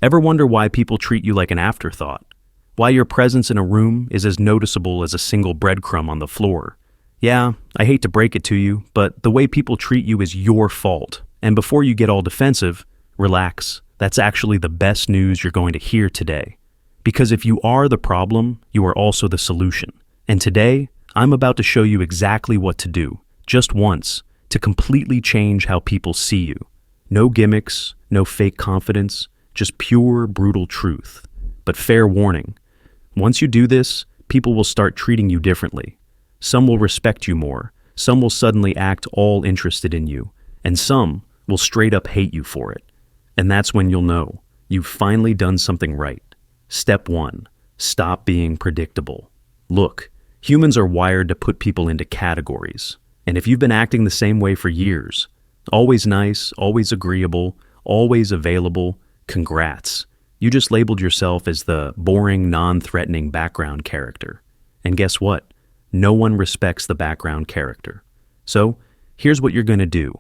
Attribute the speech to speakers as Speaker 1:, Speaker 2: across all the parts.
Speaker 1: Ever wonder why people treat you like an afterthought? Why your presence in a room is as noticeable as a single breadcrumb on the floor? Yeah, I hate to break it to you, but the way people treat you is your fault. And before you get all defensive, relax. That's actually the best news you're going to hear today. Because if you are the problem, you are also the solution. And today, I'm about to show you exactly what to do, just once, to completely change how people see you. No gimmicks, no fake confidence, just pure, brutal truth. But fair warning, once you do this, people will start treating you differently. Some will respect you more, some will suddenly act all interested in you, and some will straight up hate you for it. And that's when you'll know you've finally done something right. Step 1. Stop being predictable. Look, humans are wired to put people into categories. And if you've been acting the same way for years, always nice, always agreeable, always available, congrats. You just labeled yourself as the boring, non-threatening background character. And guess what? No one respects the background character. So, here's what you're going to do.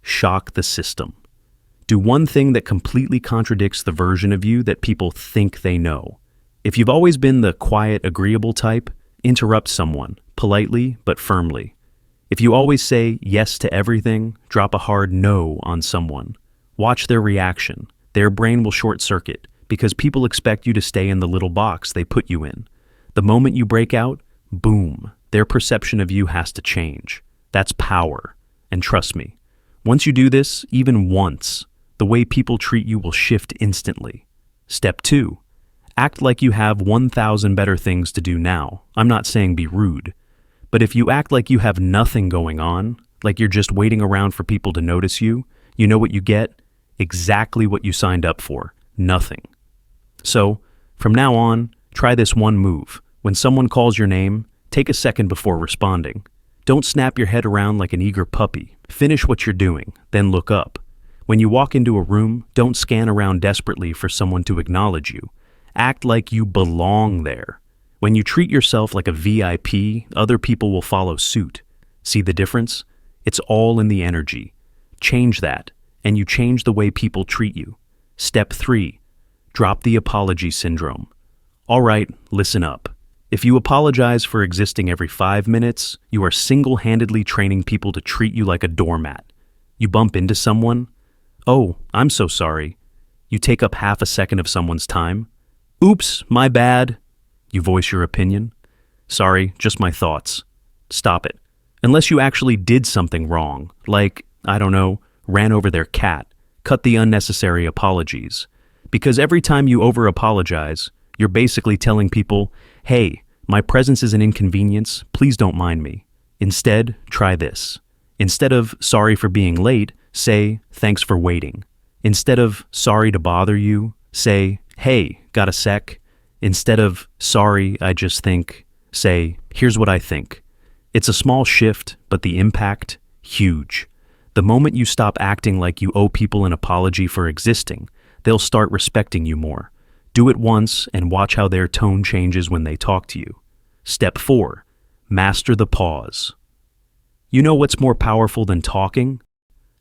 Speaker 1: Shock the system. Do one thing that completely contradicts the version of you that people think they know. If you've always been the quiet, agreeable type, interrupt someone, politely but firmly. If you always say yes to everything, drop a hard no on someone. Watch their reaction. Their brain will short-circuit because people expect you to stay in the little box they put you in. The moment you break out, boom, their perception of you has to change. That's power. And trust me, once you do this, even once, the way people treat you will shift instantly. Step 2. Act like you have 1,000 better things to do now. I'm not saying be rude. But if you act like you have nothing going on, like you're just waiting around for people to notice you, you know what you get? Exactly what you signed up for. Nothing. So, from now on, try this one move. When someone calls your name, take a second before responding. Don't snap your head around like an eager puppy. Finish what you're doing, then look up. When you walk into a room, don't scan around desperately for someone to acknowledge you. Act like you belong there. When you treat yourself like a VIP, other people will follow suit. See the difference? It's all in the energy. Change that, and you change the way people treat you. Step 3. Drop the apology syndrome. All right, listen up. If you apologize for existing every 5 minutes, you are single-handedly training people to treat you like a doormat. You bump into someone? Oh, I'm so sorry. You take up half a second of someone's time? Oops, my bad. You voice your opinion? Sorry, just my thoughts. Stop it. Unless you actually did something wrong, like, I don't know, ran over their cat, cut the unnecessary apologies. Because every time you over-apologize, you're basically telling people, hey, my presence is an inconvenience, please don't mind me. Instead, try this. Instead of sorry for being late, say thanks for waiting. Instead of sorry to bother you, say, hey, got a sec? Instead of sorry, I just think, say, here's what I think. It's a small shift, but the impact, huge. The moment you stop acting like you owe people an apology for existing, they'll start respecting you more. Do it once and watch how their tone changes when they talk to you. Step 4. Master the pause. You know what's more powerful than talking?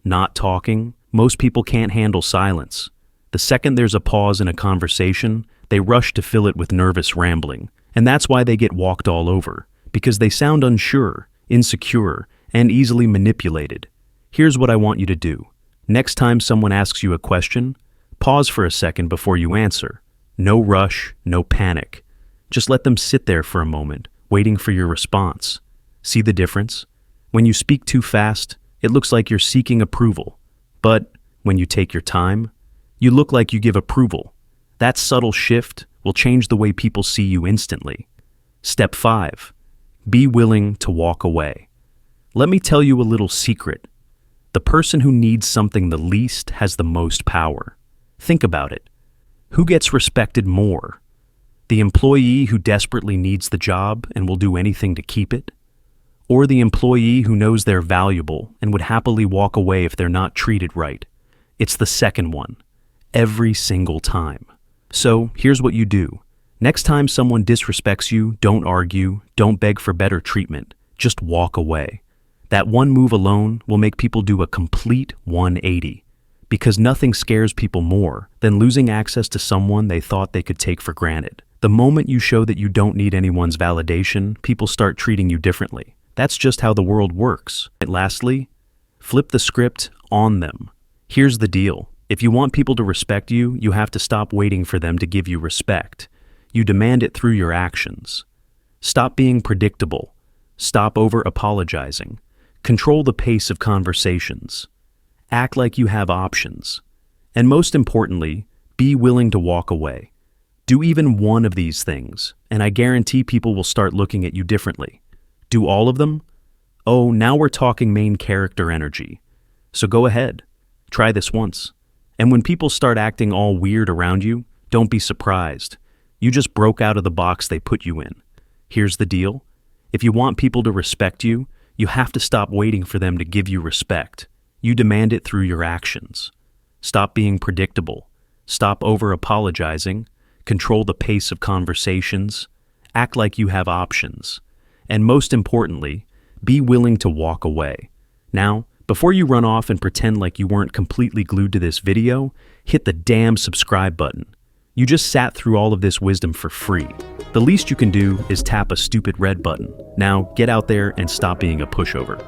Speaker 1: Not talking. Most people can't handle silence. The second there's a pause in a conversation, they rush to fill it with nervous rambling. And that's why they get walked all over, because they sound unsure, insecure, and easily manipulated. Here's what I want you to do. Next time someone asks you a question, pause for a second before you answer. No rush, no panic. Just let them sit there for a moment, waiting for your response. See the difference? When you speak too fast, it looks like you're seeking approval. But when you take your time, you look like you give approval. That subtle shift will change the way people see you instantly. Step 5. Be willing to walk away. Let me tell you a little secret. The person who needs something the least has the most power. Think about it. Who gets respected more? The employee who desperately needs the job and will do anything to keep it? Or the employee who knows they're valuable and would happily walk away if they're not treated right? It's the second one. Every single time. So here's what you do. Next time someone disrespects you, don't argue, don't beg for better treatment. Just walk away. That one move alone will make people do a complete 180. Because nothing scares people more than losing access to someone they thought they could take for granted. The moment you show that you don't need anyone's validation, people start treating you differently. That's just how the world works. And lastly, flip the script on them. Here's the deal. If you want people to respect you, you have to stop waiting for them to give you respect. You demand it through your actions. Stop being predictable. Stop over-apologizing. Control the pace of conversations. Act like you have options. And most importantly, be willing to walk away. Do even one of these things, and I guarantee people will start looking at you differently. Do all of them? Oh, now we're talking main character energy. So go ahead. Try this once. And when people start acting all weird around you, don't be surprised. You just broke out of the box they put you in. Here's the deal. If you want people to respect you, you have to stop waiting for them to give you respect. You demand it through your actions. Stop being predictable. Stop over-apologizing. Control the pace of conversations. Act like you have options. And most importantly, be willing to walk away. Now, before you run off and pretend like you weren't completely glued to this video, hit the damn subscribe button. You just sat through all of this wisdom for free. The least you can do is tap a stupid red button. Now, get out there and stop being a pushover.